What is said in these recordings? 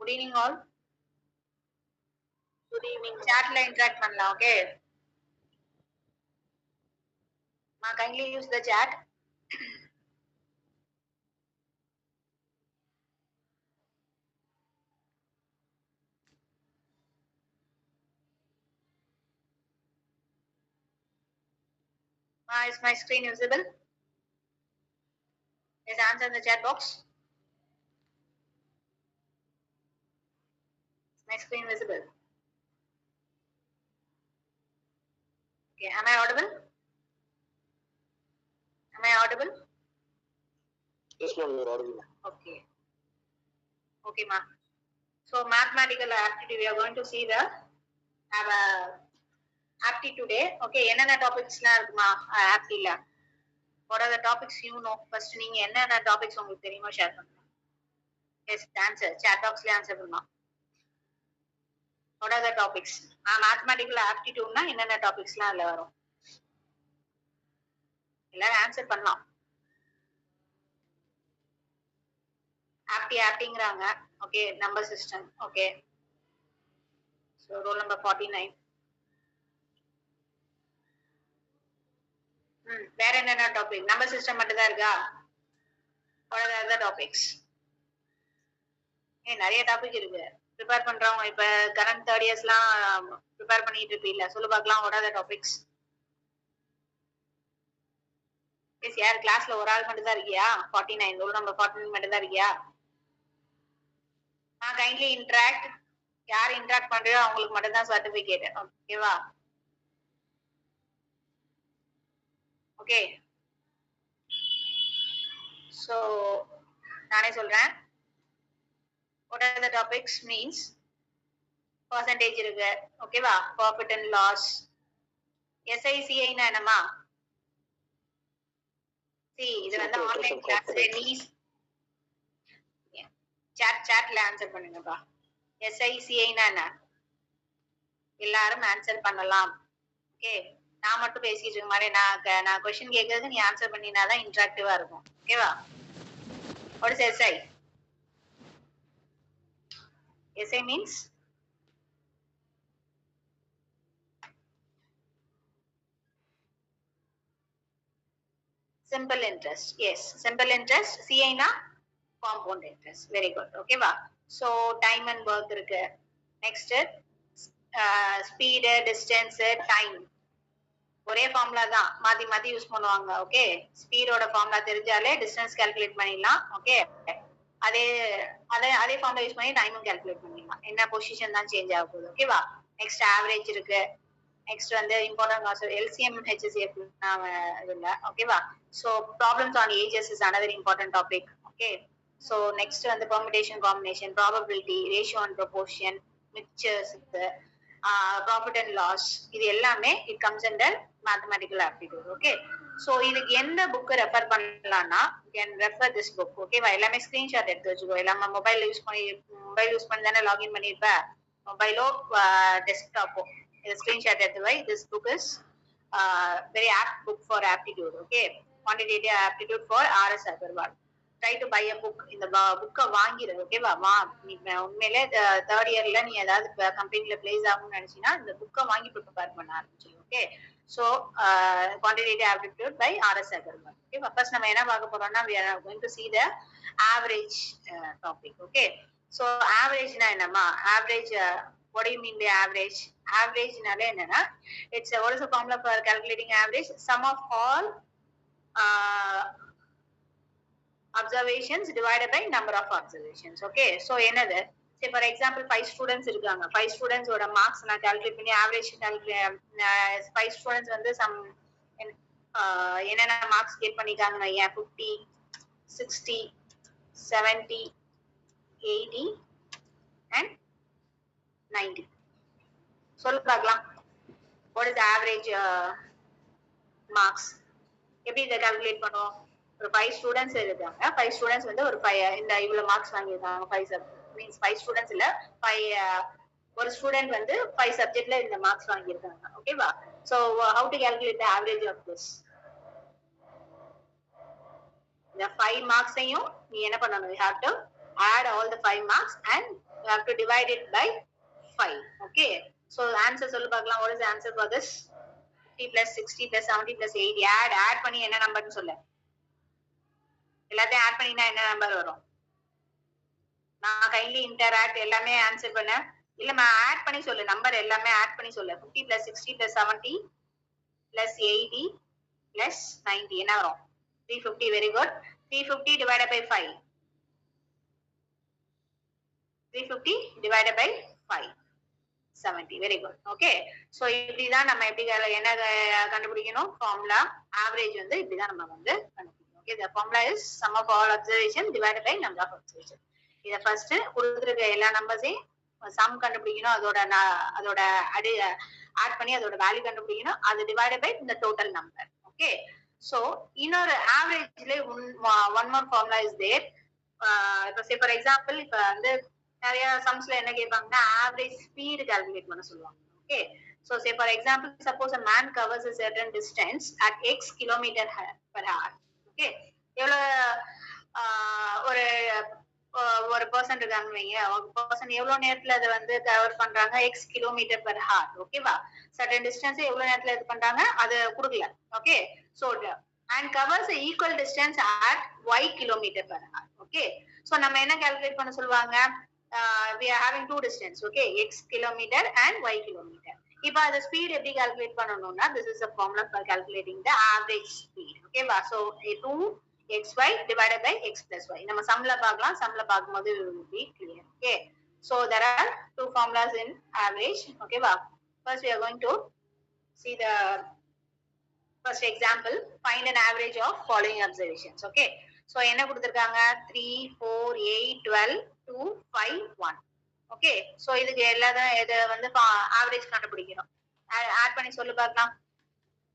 Good evening all. Good evening. Chat la interact பண்ணலாம். Okay. Ma kindly use the chat. Ma, is my screen visible? Is answer in the chat box? Is my screen visible? Okay. Am I audible? Am I audible? Yes, ma'am, you are audible. Okay. Okay, ma. So mathematical aptitude, we are going to see the aptitude today. Okay, என்னென்ன டாபிக்ஸ்லாம் இருக்குமா ஆப்டில? What are the topics you know? First நீங்க என்னென்ன topics உங்களுக்கு தெரியுமோ share பண்ணுங்க. Yes, answer. Chat boxல answer பண்ணலாம். What are the topics? Mathematical aptitude னா என்னென்ன டாபிக்ஸ்லாம் அதுல வரும்? எல்லாரும் ஆன்சர் பண்ணலாம். ஆப்டிங்கிறாங்க. Okay, number system. Okay. So roll number 49. வேற என்னென்ன டாபிக்? நம்பர் சிஸ்டம் மட்டும் தான் இருக்கா? What are the other topics? நிறைய டாபிக் இருக்கு. ப்ரிப்பேர் பண்றவங்க இப்ப கரண்ட் 3rd இயர்ஸ்லாம் ப்ரிப்பேர் பண்ணிட்டு இருப்பீங்க. சொல்லு பார்க்கலாம். What are the topics? Yes, யார் கிளாஸ்ல ஒரு ஆள் மட்டும் தான் இருக்கியா? 49 ரோல் நம்பர் 49 மட்டும் தான் இருக்கியா? Kindly interact. யார் இன்டராக்ட் பண்றியோ அவங்களுக்கு மட்டும் தான் சர்டிபிகேட். ஓகேவா? ஓகே. சோ நானே சொல்றேன். What are the topics means? Percentage இருக்கு. ஓகேவா? Profit and loss. SICI னா என்னமா? See, இது வந்து ஆன்லைன் கிளாஸ். நீ சாட்ல ஆன்சர் பண்ணுங்கப்பா. SICI னா என்ன? எல்லாரும் ஆன்சர் பண்ணலாம். ஓகே, நான் மட்டும் பேசிட்டு இருக்க மாதிரி நான் क्वेश्चन கேக்குறது நீ ஆன்சர் பண்ணினாதான் இன்டராக்டிவா இருக்கும். ஓகேவா? What is SI? SI means simple interest. Yes, simple interest. CI na compound interest. Very good. ஓகேவா? So time and work இருக்கு. Next speed, distance, time. ஒரே ஃபார்முலா தான், மாத்தி மாத்தி யூஸ் பண்ணுவாங்க. ஓகே, ஸ்பீடோட ஃபார்முலா தெரிஞ்சாலே டிஸ்டன்ஸ் கால்குலேட் பண்ணிடலாம். ஓகே, அதே ஃபார்முலா யூஸ் பண்ணி டைமும் கால்குலேட் பண்ணிடலாம். என்ன பொசிஷன் தான் சேஞ்ச் ஆக போகுது. ஓகேவா? நெக்ஸ்ட் ஆவரேஜ் இருக்கு. நெக்ஸ்ட் வந்து இம்பார்ட்டன்ட் கான்செப்ட் LCM HCF இல்ல. ஓகேவா? So problems on ages is another important topic. Okay, so next வந்து permutation, combination, probability, ratio and proportion, mixtures, profit and loss, இது எல்லாமே it comes under mathematical aptitude. Okay, so இதுக்கு எந்த புக்கை refer பண்ணலாம்னா can refer this book. ஓகேவா? எல்லாமே screenshot எடுத்து வச்சுக்கோ. எல்லாமே மொபைல் யூஸ் பண்ணி தானே லாகின் பண்ணிருப்ப. மொபைலோ டெஸ்க்டாப்போ இது ஸ்கிரீன்ஷாட் எடுத்து வை. This book is very apt book for aptitude. Okay, quantitative aptitude for RS Agarwal. Try to buy a book. இந்த புக்கை வாங்கிடு. ஓகேவா? உண்மையிலே 3rd இயர்ல நீ ஏதாவது கம்பெனில பிளேஸ் ஆகும்னு நினைச்சீங்கன்னா இந்த புக்கை வாங்கி ப்ரிப்பேர் பண்ண ஆரம்பிச்சிடும். Okay, so quantitative aptitude by RS Agarwal. ஓகேவா? ஃபர்ஸ்ட் நம்ம என்ன பார்க்க போறோம்னா we are going to see the average topic. Okay, so ஆவரேஜ்னா என்னமா? Average, what do you mean by average? ஆவரேஜ்னாலே என்னன்னா it's what is the formula for calculating average? Sum of all observations divided by number of observations. Okay, so என்னது? say for example 5 students இருக்காங்க. 5 students ஓட marks நான் calculate பண்ணி average 5 students வந்து some என்னென்ன marks get பண்ணிருக்காங்க? 50, 60, 70, 80 and 90. சொல்ல பார்க்கலாம். what is the average marks? எப்படி இதை கால்குலேட் பண்ணுவோம்? ஒரு 5 ஸ்டூடெண்ட்ஸ் இருக்காங்க. 5 ஸ்டூடெண்ட்ஸ் வந்து ஒரு 5 இந்த இவ்வளவு மார்க்ஸ் வாங்கியிருக்காங்க. 5 மீன்ஸ் 5 ஸ்டூடெண்ட்ஸ் இல்ல, 5 ஒரு ஸ்டூடெண்ட் வந்து 5 சப்ஜெக்ட்ல இந்த மார்க்ஸ் வாங்கியிருக்காங்க. ஓகேவா? So how to calculate the average of this? இந்த 5 மார்க்ஸையும் நீ என்ன பண்ணணும்? You have to add all the 5 marks and you have to divide it by 5. Okay, so answer சொல்லு பார்க்கலாம். What is the answer for this? 50 plus 60 plus 70 plus 80. add பண்ணி என்ன நம்பர்னு சொல்லு. எல்லாத்தையும் ஆட் பண்ணினா என்ன நம்பர் வரும்? நான் கைண்ட்லி இன்டராக்ட் எல்லாமே ஆன்சர் பண்ண. இல்லம்மா ஆட் பண்ணி சொல்லு, நம்பர் எல்லாமே ஆட் பண்ணி சொல்லு. 50 plus 60 plus 70 plus 80 plus 90 என்ன வரும்? 350. Very good. 350 divided by 5. 350 divided by 5. 70. Very good. Okay, so இப்படிதான் நம்ம எப்படி என்ன கண்டுபிடிக்கணும்? ஃபார்முலா ஆவரேஜ் வந்து இப்படிதான் நம்ம வந்து கண்டுபிடிக்கணும். Okay, the formula is sum of all observation divided by number of observation. இத ஃபர்ஸ்ட் கொடுத்திருக்க எல்லா நம்பர்ஸையும் சம் கண்டுபிடிக்கணும், அதோட ஆட் பண்ணி அதோட வேல்யூ கண்டுபிடிக்கணும், அது டிவைடட் பை இந்த டோட்டல் நம்பர். ஓகே, சோ இன்னொரு ஆவரேஜ்ல one more formula is there. இப்போ சே ஃபார் எக்ஸாம்பிள் இப்ப வந்து நிறைய சம்ஸ்ல என்ன கேட்பாங்கன்னா ஆவரேஜ் ஸ்பீடு கால்குலேட் பண்ண சொல்லுவாங்க. Okay, so say for example suppose a man covers a certain distance at x kilometer per hour. Okay, எவ்வளவு ஒரு ஒரு பர்சன் இருக்காங்க வைங்க, ஒரு பர்சன் எவ்வளவு நேரத்துல அதை வந்து கவர் பண்றாங்க? X kilometre per hour. ஓகேவா, சர்டன் டிஸ்டன்ஸ் எவ்வளவு நேரத்துல இது பண்றாங்க அது கொடுக்கல. Okay, so and covers the equal distance at y kilometer per hour. Okay, so நம்ம என்ன கால்குலேட் பண்ண சொல்லுவாங்க? we are having two distance. okay, x kilometer and y kilometer. இப்போ அந்த ஸ்பீட் எப்படி கால்குலேட் பண்ணணும்னா this is a formula for calculating the average speed. ஓகேவா, so 2xy divided by x plus y. நம்ம சம்ல பார்க்கலாம், சம்ல பார்க்கும்போது it will be clear. Okay, so there are two formulas in average. Okay va, first we are going to see the first example. Find an average of following observations. Okay, so என்ன கொடுத்திருக்காங்க? 3 4 8 12 2 5 1. Okay, so இதுக்கு எல்லாரும் இத வந்து average கண்டுபிடிக்கணும். Add பண்ணி சொல்லு பார்க்கலாம்.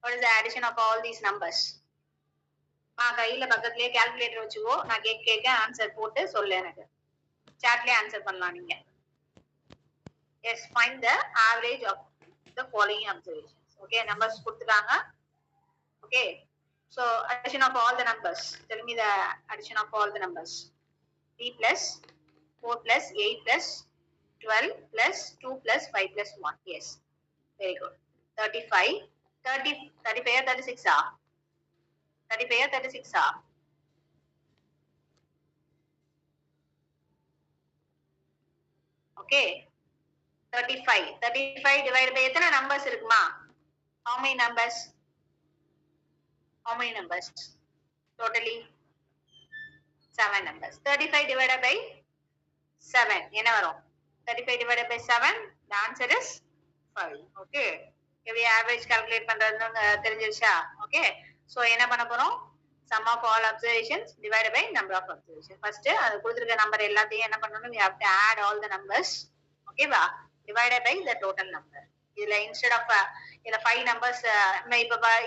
what is the addition of all these numbers? கையில பக்கத்துலயே கால்குலேட்டர் வச்சுக்கோ, நான் கேட்க ஆன்சர் போட்டு சொல்லு, எனக்கு சாட்லயே ஆன்சர் பண்ணலாம் நீங்க. Yes, find the average of the following observations. Okay, numbers கொடுத்துட்டாங்க. Okay, so addition of all the numbers. Tell me the addition of all the numbers. 3 plus 4 plus 8 plus 12 plus 2 plus 5 plus 1. Yes, very good. 35 35 36 ah 35 36 ah okay, 35 divided by எத்தனை numbers இருக்குமா? how many numbers totally? 7 numbers. 35 divided by 7 என்ன வரும்? 35 divided by 7, the answer is 5. okay, எப்படி average calculate பண்றதுன்னு தெரிஞ்சிருச்சா? okay, so என்ன பண்ண போறோம்? sum of all observations divided by number of observations. first அது கொடுத்திருக்க நம்பர் எல்லாத்தையும் என்ன பண்ணனும்? we have to add all the numbers. okay வா, divided by the total number. இதுல instead of இதுல 5 numbers,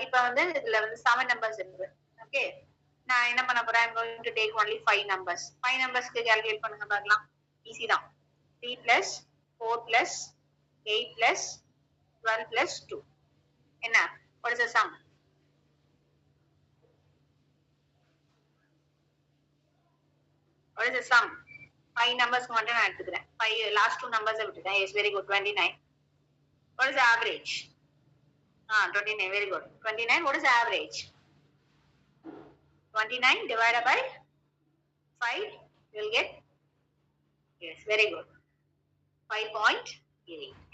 இப்ப வந்து இதுல வந்து 7 numbers இருக்கு. okay, நான் என்ன பண்ண போறேன்? I'm going to take only 5 numbers. 5 numbersக்கு calculate பண்ணுங்க பார்க்கலாம். ஈஸி தான். 3 plus 4 plus 8 plus 12 plus 2. என்ன? what is the sum? what is the sum? 5 numbers மட்டும் நான் எடுத்துக்கிறேன். 5 last 2 numbers விட்டுட்டேன். yes, very good. 29. what is the average? 29. very good. 29. what is the average? 29 divided by 5, you will get, yes, very good, 5.8.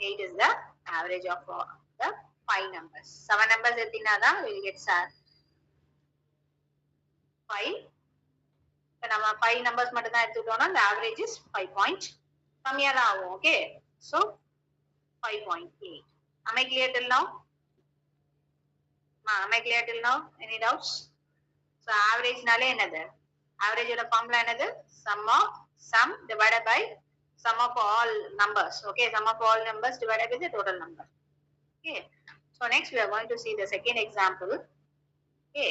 8 is the average of the 5 numbers. 7 numbers எடுத்தீங்கன்னா தான் we will get 5. இப்போ நம்ம 5 numbers மட்டும் தான் எடுத்துட்டோம்னா the average is 5. கம்மியா தான் ஆகும். Okay, so 5.8. am I clear till now? am I clear till now? any doubts? so average நாலே என்னது? average ஓட ஃபார்முலா என்னது? sum divided by sum of all numbers. okay, sum of all numbers divided by the total number. okay, so next we are going to see the second example. okay,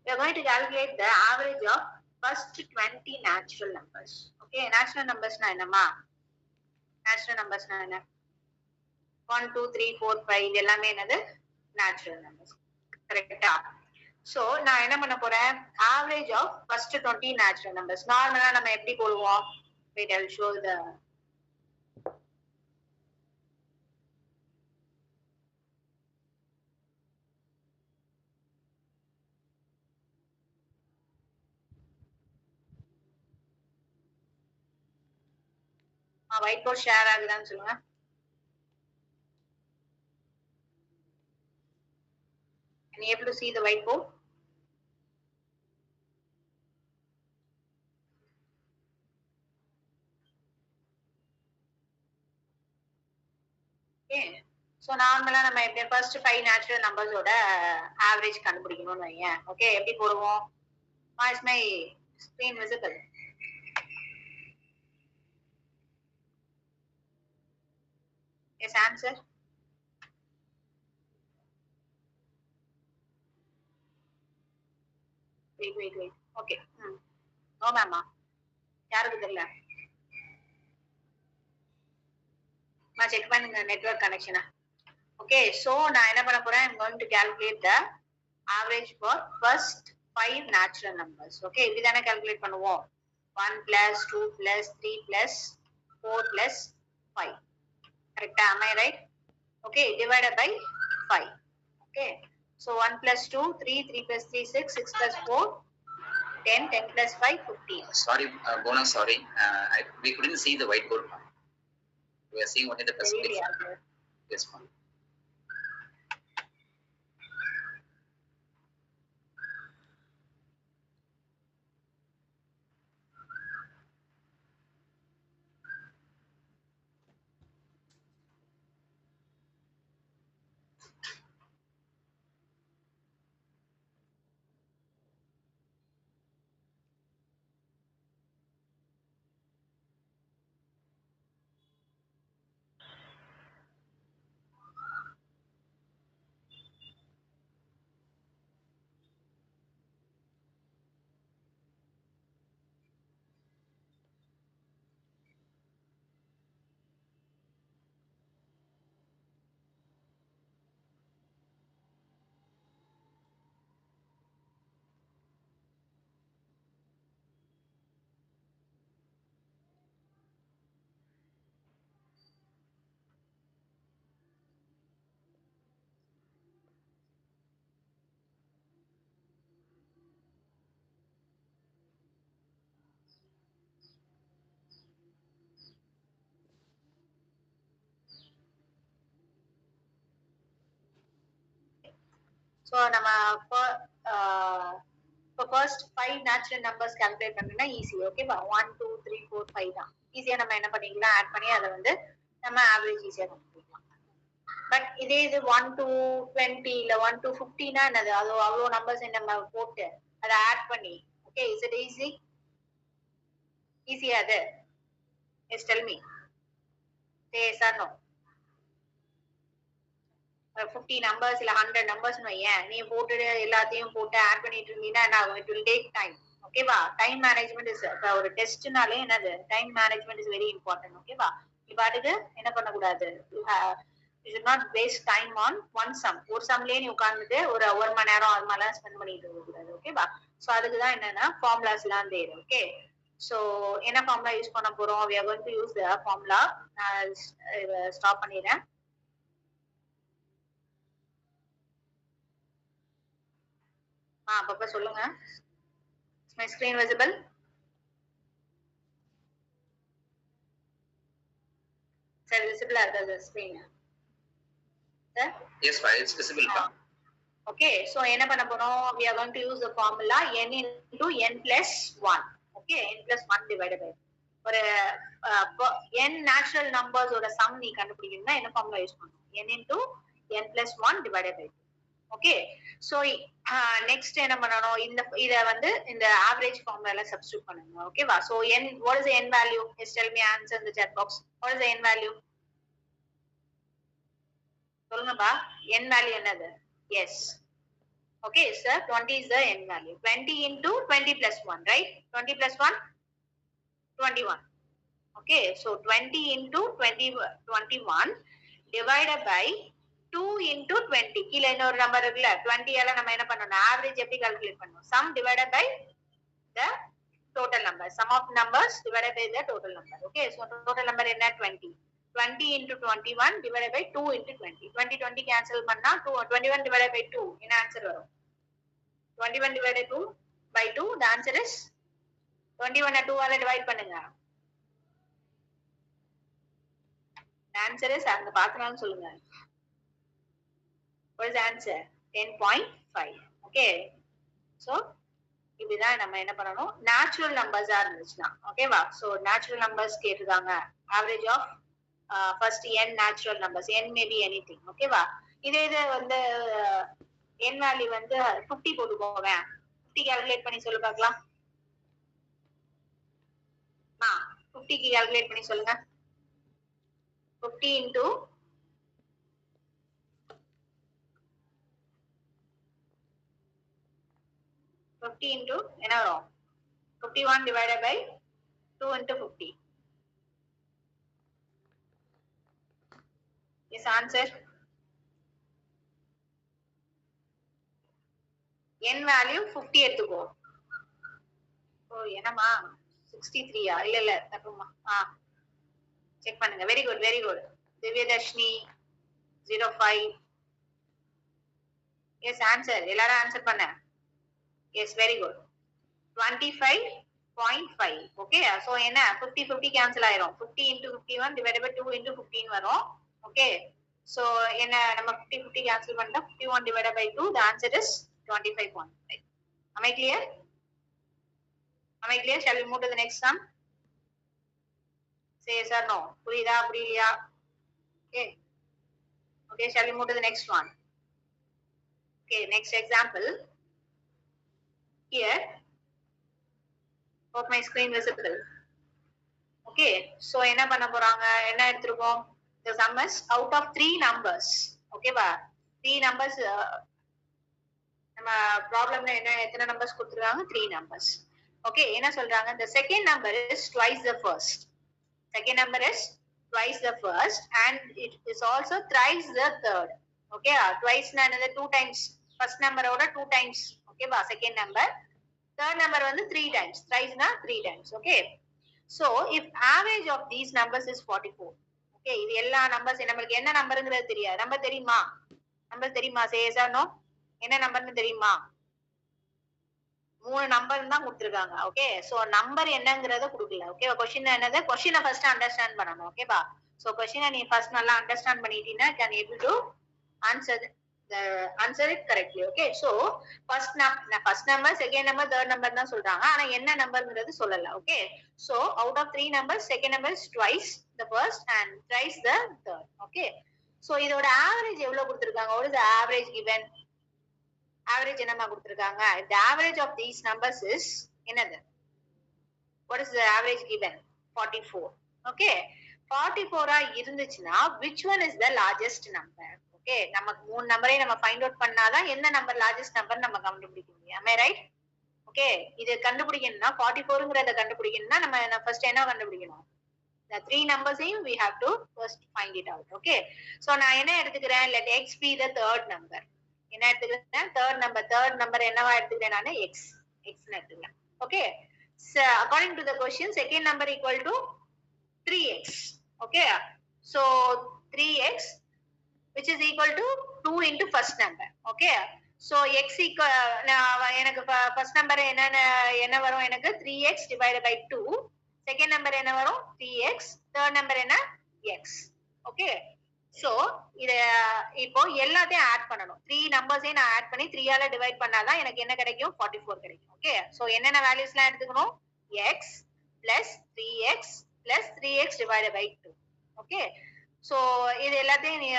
we are going to calculate the average of first 20 natural numbers. okay, natural numbers na enna? natural numbers na enna? 1 2 3 4 5 இதெல்லாமே என்னது? natural numbers. கரெக்ட்டா? so நான் என்ன பண்ண போறேன்? average of first 20 natural numbers. நார்மலா நம்ம எப்படி போடுவோம்? wait, I will show the whiteboard share ஆகுதான்னு சொல்லுங்க. Can you able to see the whiteboard? Okay. So நார்மலா நம்ம எப்படி ஃபர்ஸ்ட் 5 நேச்சுரல் நம்பர்ஸோட ஆவரேஜ் கண்டுபிடிக்கணும்னு வையேன். ஓகே, எப்படி போடுவோம்? Is my screen visible? Yes, answer. Wait. Okay. No, ma'am. யாருக்கு தெரியல? செக் பண்ணுங்க நெட்வொர்க் கனெக்ஷனா. Okay, so நான் என்ன பண்ண போறேன்? I'm going to calculate the average for first 5 natural numbers. Okay, இப்படிதானே calculate பண்ணுவோம். 1 plus 2 plus 3 plus 4 plus 5. Correct? Am I right? Okay, divided by 5. Okay, so 1 plus 2, 3, 3 plus 3, 6, 6 plus 4, 10, 10 plus 5, 15. Sorry, Bona, sorry. We couldn't see the whiteboard. We are seeing only the percentage. Yes, ma'am. So நம்ம first 5 natural numbers calculate பண்ணா easy. ஓகேவா? 1 2 3 4 5 தான். ஈஸியா நம்ம என்ன பண்ணிக்கலாம்? Add பண்ணி அதை வந்து நம்ம ஆவரேஜ் ஈஸியா கண்டுபிடிக்கலாம். பட் இதே இது 1 to 20 இல்ல 1 to 50 னா என்னது? அது அவ்வளவு நம்பர்ஸ் நம்ம போட்டு அதை ஆட் பண்ணி, ஓகே, இஸ் இட் ஈஸி? ஈஸியா அது? Yes, tell me. yes or no? 50 numbers இல்ல 100 numbers வையேன், நீ போட்டு எல்லாத்தையும் போட்டு ஆட் பண்ணிட்டு இருந்தீங்கன்னா it will take time. ஓகேவா? டைம் மேனேஜ்மெண்ட் இஸ் ஒரு டெஸ்ட்னாலே என்னது? Time management is very important. ஓகேவா? நீ பாட்டுக்கு என்ன பண்ணக்கூடாது? you should not waste time on one sum. ஒரு சம்லயே நீ உட்கார்ந்துட்டு ஒரு மணி நேரம் அது மாதிரிலாம் ஸ்பெண்ட் பண்ணிட்டு இருக்க கூடாது. ஓகேவா? சோ அதுக்குதான் என்னன்னா ஃபார்முலாஸ் எல்லாம் தேவை. ஓகே, சோ என்ன ஃபார்முலா யூஸ் பண்ண போறோம்? we are going to use the formula. Stop பண்ணிடுறேன். அப்பப்ப சொல்லுங்க. my screen visible? சரி, விசிபிளா இருக்கா screen? Yes, it's visible. Okay, so என்ன பண்ண போறோம்? we are going to use the formula n into n plus 1. Okay, n plus 1 divided by ஒரு n natural numbers ஓட sum நீ கண்டுபிடிக்கணும்னா என்ன ஃபார்முலா யூஸ் பண்ணணும்? n into n plus 1 divided by 2. Okay, so next என்ன பண்ணனும்? இத வந்து இந்த average formula substitute பண்ணனும். ஓகேவா? so n, what is the n value? Just tell me, answer in the chat box. What is the n value? சொல்லுங்கப்பா, n value என்னது? Yes. Okay, sir, 20 is the n value. 20 into 20 plus 1, right? 20 plus 1, 21. Okay, so 20 into 21 divided by 2 into 20. கீழ இன்னொரு number இருக்குல்ல, 20 ஆல நம்ம என்ன பண்ணணும்? Average எப்படி கால்குலேட் பண்ணணும்? sum divided by the total number. Sum of numbers divided by the total number. Okay, so total number என்ன? 20. 20 into 21 divided by 2 into 20. 20 cancel பண்ணா 21 divided by 2 என்ன ஆன்சர் வரும்? 21 divided by 2, the answer is 21 2 ஆல divide பண்ணுங்க. Answer is அந்த பாத்துனாலும் சொல்லுங்க. What is the answer? 10.5. Okay. So இப்படிதான் நம்ம என்ன பண்ணணும், நேச்சுரல் நம்பர்ஸா இருந்துச்சுன்னா ஓகேவா. ஸோ நேச்சுரல் நம்பர்ஸ் கேட்டிருக்காங்க, average of first n natural numbers, n may be anything ஓகேவா. இதே இது வந்து n வேல்யூ வந்து 50 போட்டு போவேன், 50 கால்குலேட் பண்ணி சொல்லு பார்க்கலாம். 50க்கு கால்குலேட் பண்ணி சொல்லுங்க. 50 into 50 into என்ன வரும், 51 divided by 2 into 50. Yes, answer. n value 50 எடுத்துக்கோ. ஓ என்னமா 63யா? இல்ல தப்புமா. செக் பண்ணுங்க. Very good very good. Divyadharshini 05. S answer. எல்லாரும் ஆன்சர் பண்ண. Yes very good. 25.5. Okay. So என்ன 50 50 கேன்சல் ஆயிரும். 50 into 51 divided by 2 into 15 வரும். ஓகே. சோ என்ன நம்ம 50 50 கேன்சல் பண்ணா 51 divided by 2, the answer is 25.5. Am I clear? Am I clear? Shall we move to the next sum? Say yes or no. புரியுதா புரியலையா? Okay. Okay, shall we move to the next one? Okay, next example. Here, hope my screen visible. Okay, so என்ன பண்ண போறாங்க, என்ன எடுத்துருக்கோம், the sum is out of 3 numbers. Okay வா, 3 numbers. நம்ம ப்ராப்ளம்ல என்ன எத்தனை நம்பர்ஸ் கொடுத்துருக்காங்க, 3 numbers. Okay, என்ன சொல்றாங்க, the second number is twice the first. Second number is twice the first and it is also thrice the third. Okay, twice na another 2 times, first number oda 2 times. Okay ba, second number, third number வந்து 3 times, thrice na 3 times. Okay, so if average of these numbers is 44. Okay, இது எல்லா numbers நமக்கு என்ன நம்பர்ங்கிறது தெரியாது. Number தெரியுமா, number தெரியுமா, say yes or no. என்ன நம்பர்னு தெரியுமா, 3 நம்பர் தான் கொடுத்திருக்காங்க. ஓகே, சோ நம்பர் என்னங்கறத கொடுக்கல. ஓகே, क्वेश्चन என்னது, क्वेश्चन ஃபர்ஸ்ட் அண்டர்ஸ்டாண்ட் பண்ணனும். ஓகேபா, சோ क्वेश्चन நீ ஃபர்ஸ்ட் நல்லா understand பண்ணிட்டீனா can able to answer it correctly. Okay, so first number, second number, third number தான் சொல்றாங்க, ஆனா என்ன நம்பர்ங்கிறது சொல்லல. Okay, so out of 3 numbers, second number is twice the first and thrice the third. Okay, so இதோட average எவ்வளவு கொடுத்திருக்காங்க, what is the average given? Average என்னமா கொடுத்திருக்காங்க, the average of these numbers is என்னது, what is the average given, 44. Okay, 44 இருந்துச்சுன்னா which one is the largest number? Okay, நமக்கு 3 நம்பரை நம்ம ஃபைண்ட் அவுட் பண்ணாதான் என்ன நம்பர் லார்ஜஸ்ட் நம்பர் நம்ம கண்டுபிடிக்க முடியும். am I right? Okay, இது கண்டுபிடிக்கணும்னா 44ங்கறத கண்டுபிடிக்கணும்னா நம்ம ஃபர்ஸ்ட் என்ன கண்டுபிடிக்கணும், the 3 numbers we have to first find it out. Okay, so நான் என்ன எடுத்துக்கிறேன், let x be the third number. என்ன எடுத்துக்கிறேன், third number என்னவா எடுத்துக்கிறேன், நான் x ன்னு எடுத்துக்கிறேன். Okay, so according to the question, second number equal to 3x. Okay, so 3x which is equal to 2 into first number. Okay, so x equal எனக்கு first number என்ன வரும், எனக்கு 3x divided by 2. second number என்ன வரும், 3x. third number என்ன, x. Okay, so இத இப்போ எல்லாத்தையும் ஆட் பண்ணனும். 3 நம்பர்ஸையும் நான் ஆட் பண்ணி 3 ஆல டிவைட் பண்ணாதான் எனக்கு என்ன கிடைக்கும், 44 கிடைக்கும். ஓகே, சோ என்னென்ன வேல்யூஸ்லாம் எடுத்துக்கணும், x plus 3x plus 3x divided by 2. Okay, so இது எல்லாத்தையும் நீ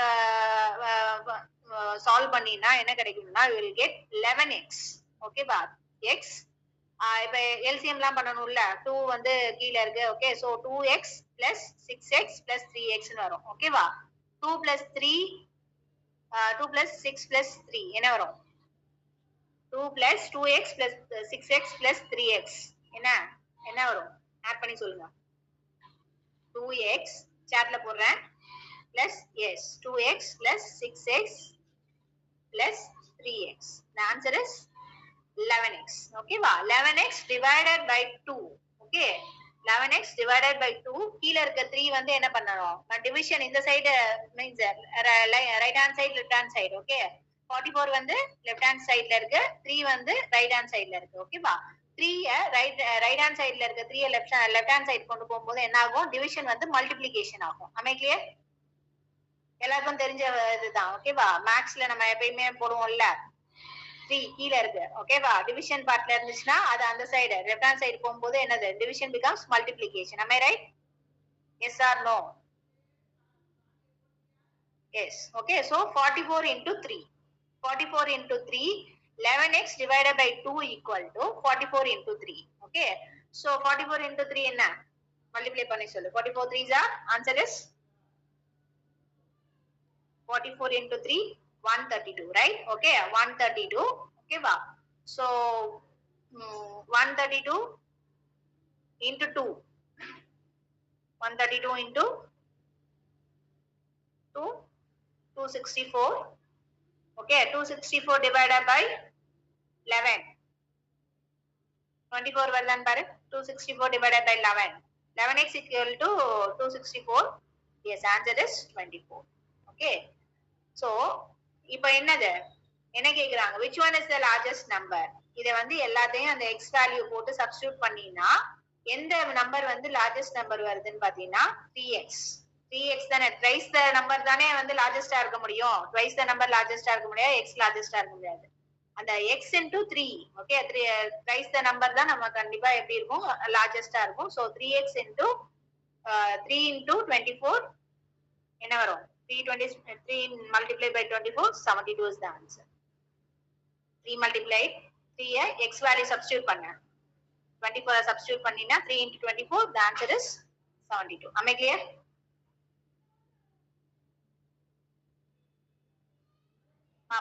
சால்வ் பண்ணினா என்ன கிடைக்கும்னா you will get 11x. ஓகேவா, x இப்ப எல்சிஎம் எல்லாம் பண்ணணும்ல, 2 வந்து கீழ இருக்கு. Okay, so 2x plus 6x plus 3x ன்னு வரும். ஓகேவா, 2 plus 3 2 plus 6 plus 3 என்ன வரும், 2 plus 2x plus 6x plus 3x என்ன வரும், ஆட் பண்ணி சொல்லுங்க. 2x சாட்ல போடுறேன், plus yes 2x plus 6x plus 3x. the answer is 11x. okay va, 11x divided by 2. okay, 11x divided by 2, கீழ இருக்க 3 வந்து என்ன பண்ணனும், டிவிஷன் இந்த side means right hand side left hand side. Okay, 44 வந்து left hand சைடுல இருக்கு, 3 வந்து ரைட் ஹேண்ட் சைடுல இருக்கு. ஓகேவா, 3 ரைட் ஹேண்ட் சைடுல இருக்க 3 லெஃப்ட் ஹேண்ட் சைடு கொண்டு போகும்போது என்ன ஆகும், டிவிஷன் வந்து மல்டிப்ளிகேஷன் ஆகும். am I clear? எல்லாருக்கும் தெரிஞ்ச இதுதான். ஓகேவா? மேக்ஸ்ல நம்ம எப்பயுமே போடுவோம்ல 3 கீழ இருக்கு. ஓகேவா? டிவிஷன் பார்ட்ல இருந்துச்சுன்னா அது அந்த சைடு லெஃப்ட் ஹேண்ட் சைடு போகும்போது என்னது division becomes multiplication. Am I right? Yes or no? Yes. Okay, so 44 into 3. 44 into 3, 11x divided by 2 equal to 44 into 3. Okay, so 44 into 3 என்ன multiply பண்ணி சொல்லு. 44 3s are answer is 44 into 3 132, right? Okay, 132. Okay va, so 132 into 2, 132 into 2, 264. Okay, 264 divided by 11. 24 வருதான் பாரு. 264 divided by 11. 11x equal to 264. Yes, answer is 24. Okay. So, இப்போ என்னது என்ன கேக்குறாங்க, which one is the largest number? இதை வந்து எல்லாத்தையும் அந்த x வேல்யூ போட்டு சப்ஸ்டிடியூட் பண்ணினா எந்த நம்பர் வந்து லார்ஜஸ்ட் நம்பர் வருதுன்னு பாத்தீங்கன்னா 3x. 3x தானே, ட்வைஸ் த நம்பர் தானே வந்து லார்ஜஸ்டா இருக்க முடியும். ட்வைஸ் த நம்பர் லார்ஜஸ்டா இருக்க முடியாது, x லார்ஜஸ்டா இருக்க முடியாது. அந்த x into 3, okay, twice the number தான் நம்ம கண்டிப்பா எப்படி இருக்கும் லார்ஜஸ்டா இருக்கும். So 3x into 3 into 24 என்ன வரும்? 3 multiplied by 24, 72 is the answer. 3 multiplied 3 x value substitute பண்ண 24 substitute பண்ணினா 3 into 24, the answer is 72. Am I clear?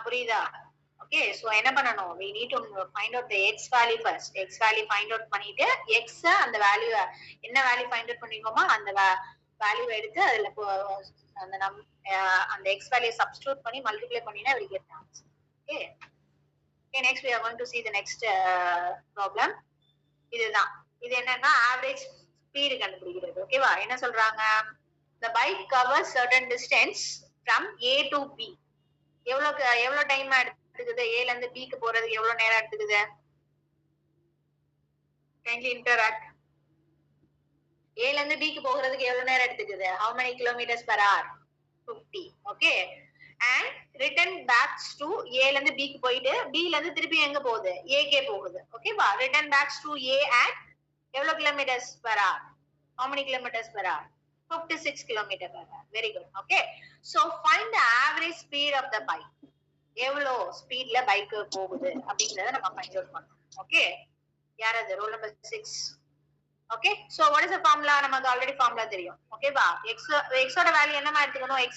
புரியுதா? Okay, so என்ன பண்ணணும், we need to find out the x value first. X value find out பண்ணிட்டு x அந்த value என்ன value find out பண்ணிக்கோமா அந்த value எடுத்து அதுல அந்த x value substitute பண்ணி multiply பண்ணினா we get the answer. Okay. Okay, next we are going to see the next problem. இதுதான், இது என்னன்னா ஆவரேஜ் ஸ்பீடு கண்டுபிடிக்கிறது. ஓகேவா? என்ன சொல்றாங்க, the bike covers certain distance from A to B. எவ்வளவு டைம் எடுத்துக்குது ஏல இருந்து பிக்கு போறதுக்கு எவ்வளவு நேரம் எடுத்துக்குது? kindly interact. ஏல இருந்து பிக்கு போகிறதுக்கு எவ்வளவு நேரம் எடுத்துக்குது? how many kilometers per hour? 50. okay, and return back to A ல இருந்து B க்கு போயிட்டு B ல இருந்து திருப்பி எங்க போகுது? A க்கே போகுது. ஓகேவா? return back to A at எவ்வளவு kilometers per hour? how many kilometers per hour? 56 kilometers per hour. Very good. Okay, so find the average speed of the bike. எவ்வளவு ஸ்பீட்ல பைக் போகுது அப்படிங்கறத நம்ம ஃபைண்ட் அவுட் பண்ணணும். ஓகே, யார் அது? Role number 6. Okay, so what is the formula? நமக்கு already formula தெரியும். ஓகேவா? x ஓட வேல்யூ என்னமா எடுத்துக்கணும்? x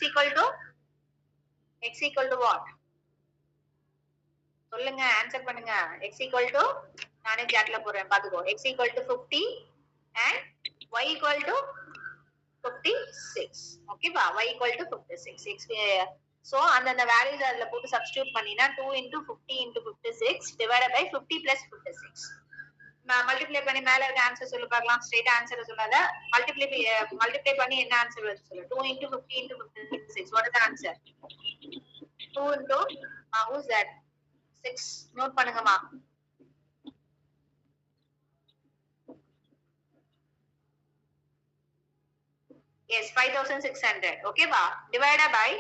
equal to what? சொல்லுங்க, ஆன்சர் பண்ணுங்க. x equal to, நானே சாட்ல போடுறேன் பாத்துக்கோ. x equal to 50 and y equal to 56. ஓகேவா? y equal to 56. So அந்த வேல்யூஸ் அதுல போட்டு சப்ஸ்டிடியூட் பண்ணினா 2 into 50 into 56 divided by 50 plus 56. Multiply பண்ணி மேல இருக்க ஆன்சர் சொல்லு பார்க்கலாம். ஸ்ட்ரைட் ஆன்சர் சொல்லாத, மல்டிப்ளை பண்ணி என்ன ஆன்சர் வருது சொல்லு. 2 into 50 into 56. What is the answer? 2 into who is that? 6. Note பண்ணுங்கம்மா. Yes, 5600. Okay va? Divided by,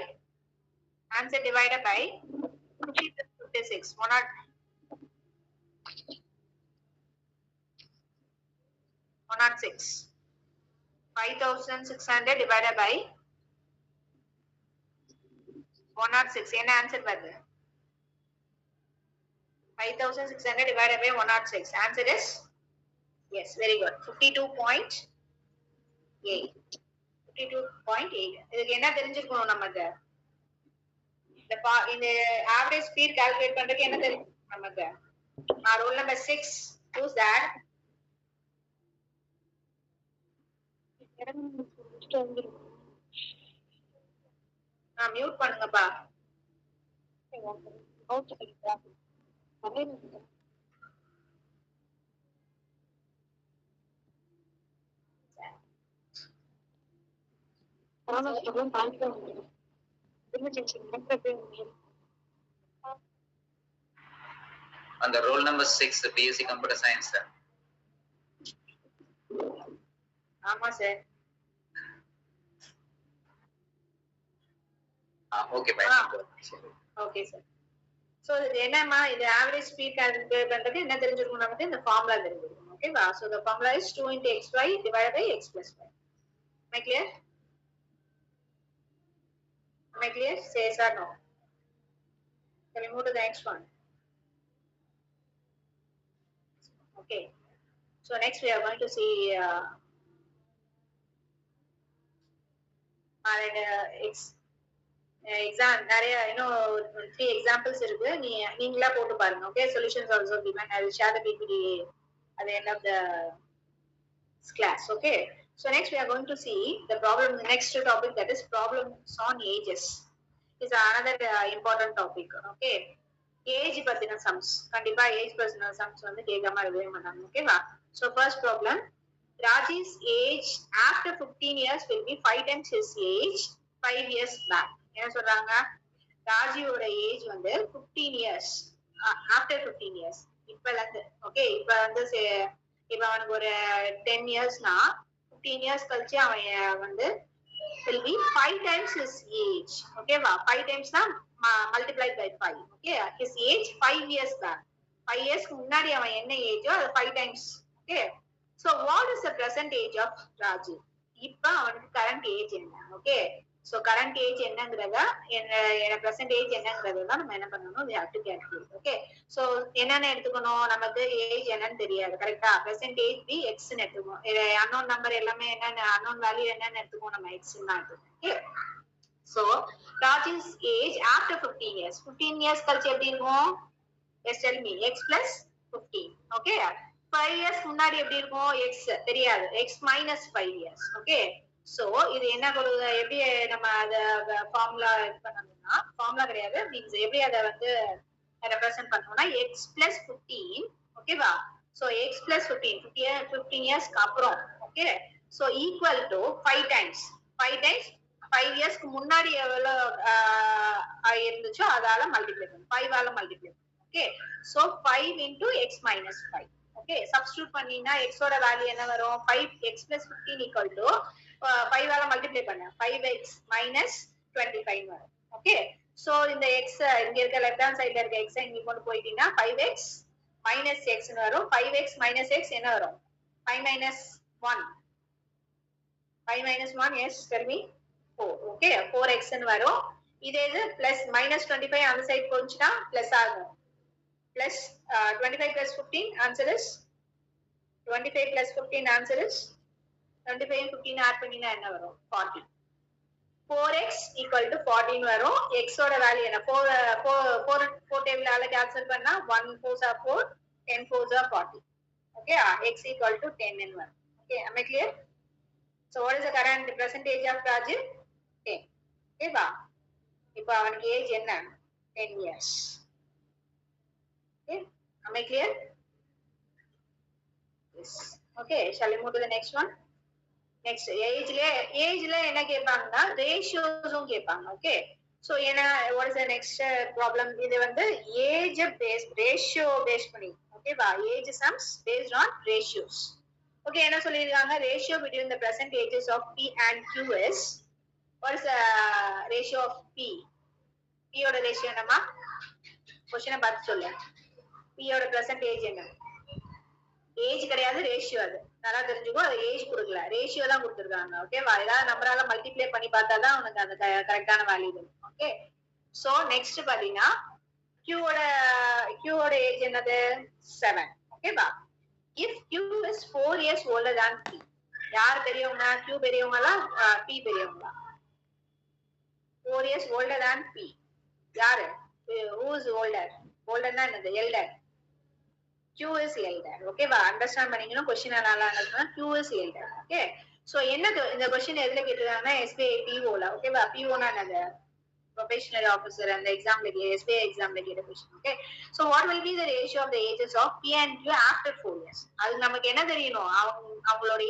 answer divided by 50 plus 56. 106. 5600 divided by 106. என்ன ஆன்சர் வருது? 5600 divided by 106. Answer is yes, very good. 52.8. 52.8. இதுக்கு என்ன தெரிஞ்சிருக்கணும் நமக்கு? இந்த ஆவரேஜ் ஸ்பீட் கால்குலேட் பண்றதுக்கு என்ன தெரியும் நமக்கு? Role number 6. Who's that? Mute பண்ணுங்கப்பா. அந்த roll number 6 BSc computer science. ஆமா sir. Okay, bye. Okay sir. So இது என்னம்மா, இது ஆவரேஜ் ஸ்பீட் கால்குலேட் பண்றது என்ன தெரிஞ்சிருக்கும் நமக்கு, இந்த ஃபார்முலா தெரிஞ்சிருக்கும். ஓகேவா? So the formula is 2 into xy divided by x plus y. Am I clear? Am I clear? Say yes or no. Can we move to the next one? Okay. So next we are going to see exam நிறைய இன்னும் 3 examples இருக்கு. நீங்களா போட்டு பாருங்க. Okay, solutions also given. I will share the PPT at the end of the class. Okay, so next we are going to see the problem, the next topic, that is problems on ages. Is another important topic. Okay, age பத்தின sums, கண்டிப்பா age பத்தின sums வந்து கேட்காம இருக்கவே மாட்டாங்க. ஓகேவா? So first problem, Raji's age after 15 years will be 5 times his age 5 years back. என்ன சொல்றாங்க, ராஜியோட ஏஜ் வந்து 15 இயர்ஸ் ஆஃப்டர் 15 இயர்ஸ் இப்பல இருந்து. ஓகே, இப்ப வந்து இப்ப அவனுக்கு ஒரு 10 இயர்ஸ்னா 15 இயர்ஸ் கழிச்சு அவன் வந்து will be 5 times his age. ஓகேவா? 5 times தான் multiplied by 5. Okay, his age 5 years back. 5 இயர்ஸ்க்கு முன்னாடி அவன் என்ன ஏஜோ அது 5 times. Okay, so what is the present age of Raji? இப்ப அவனுக்கு current age என்ன? ஓகே, so current age என்னங்கறத என்ன present age என்னங்கறத தான் நம்ம என்ன பண்ணனும், we have to calculate. okay, so என்னன்னு எடுத்துக்கணும், நமக்கு age என்னன்னு தெரியாது. கரெக்ட்டா? present age be x ன்னு எடுத்துக்கணும். unknown number எல்லாமே என்னன்னு unknown value என்னன்னு எடுத்துக்கணும், நம்ம x ன்னு தான் எடுத்துக்கணும். okay, so Raji's age after 15 years. 15 years கழிச்சு எப்படி இருக்கும்? yes, tell me. x plus 15. okay, 5 years முன்னாடி எப்படி இருக்கும்? x தெரியாது. x minus 5 years. okay, so இது என்ன கொடுங்க, எப்படி நம்ம அத ஃபார்முலா இது பண்ணணும்னா, ஃபார்முலா கிடையாது, மீன்ஸ் எப்படி அத வந்து ரெப்ரசன்ட் பண்ணனும்னா x plus 15. ஓகேவா? சோ x plus 15 இயர்ஸ்க்கு அப்புறம். Okay, so equal to 5 times 5 இயர்ஸ்க்கு முன்னாடி எவ்வளவு இருந்துச்சோ அதால மல்டிப்ளை பண்ணணும், 5 ஆல மல்டிப்ளை பண்ணணும். Okay, so 5 into x minus 5. Okay, substitute பண்ணீங்கன்னா x ஓட வேல்யூ என்ன வரும்? 5x plus 15 equal to 5 ஆல மல்டிப்ளை பண்ண 5x minus 25 வரும். ஓகே, சோ இந்த x இங்க இருக்க லெஃப்ட் ஹேண்ட் சைடுல இருக்க x இங்க கொண்டு போயிட்டீங்கன்னா 5x minus x ன்னு வரும். 5x minus x என்ன வரும்? 5 minus 1. 5 minus 1, yes, tell me. 4. Okay, 4x ன்னு வரும். இதே இது plus minus 25 அந்த சைடு போச்சுனா plus ஆகும். plus 25 plus 15, answer is 25 plus 15, answer is 25 and 15 add பண்ணினா என்ன வரும்? 40. 4x equal to 14 வரும். x ஓட வேல்யூ என்ன? 4 டேபிள் ஆல கேன்சல் பண்ணா 1 4s are 4, 10 4s are 40. okay, x equal to 10 ன்னு வரும். okay, am I clear? so what is the current present age of Raju? 10. okay வா? இப்போ அவனுக்கு ஏஜ் என்ன? 10 years. okay, am I clear? yes. okay, shall we move to the next one? next ஏஜ்ல என்ன கேட்பாங்கன்னா ரேஷியோஸும் கேட்பாங்க. Okay, so என்ன, what is the next problem? இது வந்து ஏஜ் பேஸ் ரேஷியோ பேஸ் பண்ணி. ஓகேவா? Age sums based on ratios. Okay, என்ன சொல்லிருக்காங்க? Ratio between the present ages of p and q is, what is the ratio of p? p ஓட ratio என்னமா? Question பார்த்து சொல்லு. p ஓட present age என்ன? ஏஜ் கிடையாது, ரேஷியோ. அது நல்லா தெரிஞ்சுக்கோ, அது ஏஜ் கொடுக்கல, ரேஷியோ தான் கொடுத்துருக்காங்க. ஓகேவா? ஏதாவது நம்பரால மல்டிப்ளை பண்ணி பார்த்தா தான் உனக்கு அந்த கரெக்டான வேல்யூ வரும். ஓகே, சோ நெக்ஸ்ட் பாத்தீங்கன்னா Q ஓட ஏஜ் என்னது? 7. ஓகேவா? if Q is 4 years older than P, யார் பெரியவங்க? Q பெரியவங்களா P பெரியவங்களா? 4 years older than P. யாரு? who is older? olderனா என்னது? elder. Q is elder. ஓகேவா? அண்டர்ஸ்டாண்ட் பண்ணிக்கணும். क्वेश्चन நல்லா understand. Q is elder. Okay, so என்னது இந்த क्वेश्चन எதுல கேட்டிருக்காங்கன்னா SBI PO ல. ஓகேவா? PO னா என்னது? Probationary officer. அந்த எக்ஸாம்ல SBI எக்ஸாம்ல கேட்ட question. Okay, so what will be the ratio of the ages of P and Q after 4 years? அது நமக்கு என்ன தெரியணும்? அவங்களோட